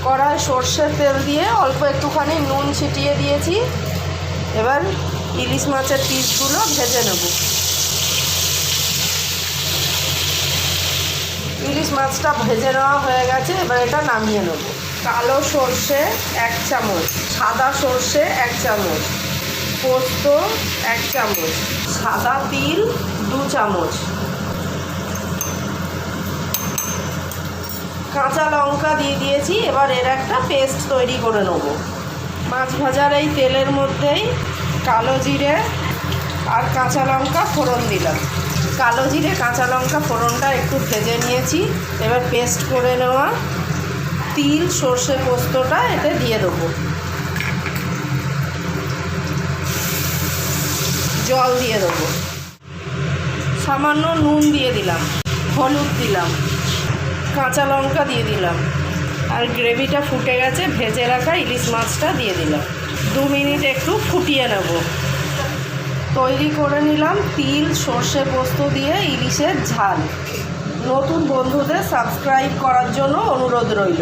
কড়ায় সর্ষের তেল দিয়ে অল্প একটুখানি নুন ছিটিয়ে দিয়েছি। এবার ইলিশ মাছের পিসগুলো ভেজে নেব। ইলিশ মাছটা ভেজে নেওয়া হয়ে গেছে, এবার এটা নামিয়ে নেব। কালো সর্ষে 1 চামচ, সাদা সর্ষে 1 চামচ, পোস্ত 1 চামচ, সাদা তিল 2 চামচ, কাঁচা লঙ্কা দিয়ে দিয়েছি। এবার এর একটা পেস্ট তৈরি করে নেব। মাছ ভাজার এই তেলের মধ্যেই কালো জিরে আর কাঁচা লঙ্কা ফোড়ন দিলাম। কালো জিরে কাঁচা লঙ্কা ফোড়নটা একটু ভেজে নিয়েছি। এবার পেস্ট করে নেওয়া তিল সর্ষে পোস্তটা এতে দিয়ে দেবো। জল দিয়ে দেবো, সামান্য নুন দিয়ে দিলাম, হলুদ দিলাম, কাঁচা লঙ্কা দিয়ে দিলাম, আর গ্রেভিটা ফুটে গেছে, ভেজে রাখা ইলিশ মাছটা দিয়ে দিলাম। 2 মিনিট একটু ফুটিয়ে নেব। তৈরি করে নিলাম তিল সর্ষে পোস্ত দিয়ে ইলিশের ঝাল। নতুন বন্ধুদের সাবস্ক্রাইব করার জন্য অনুরোধ রইল।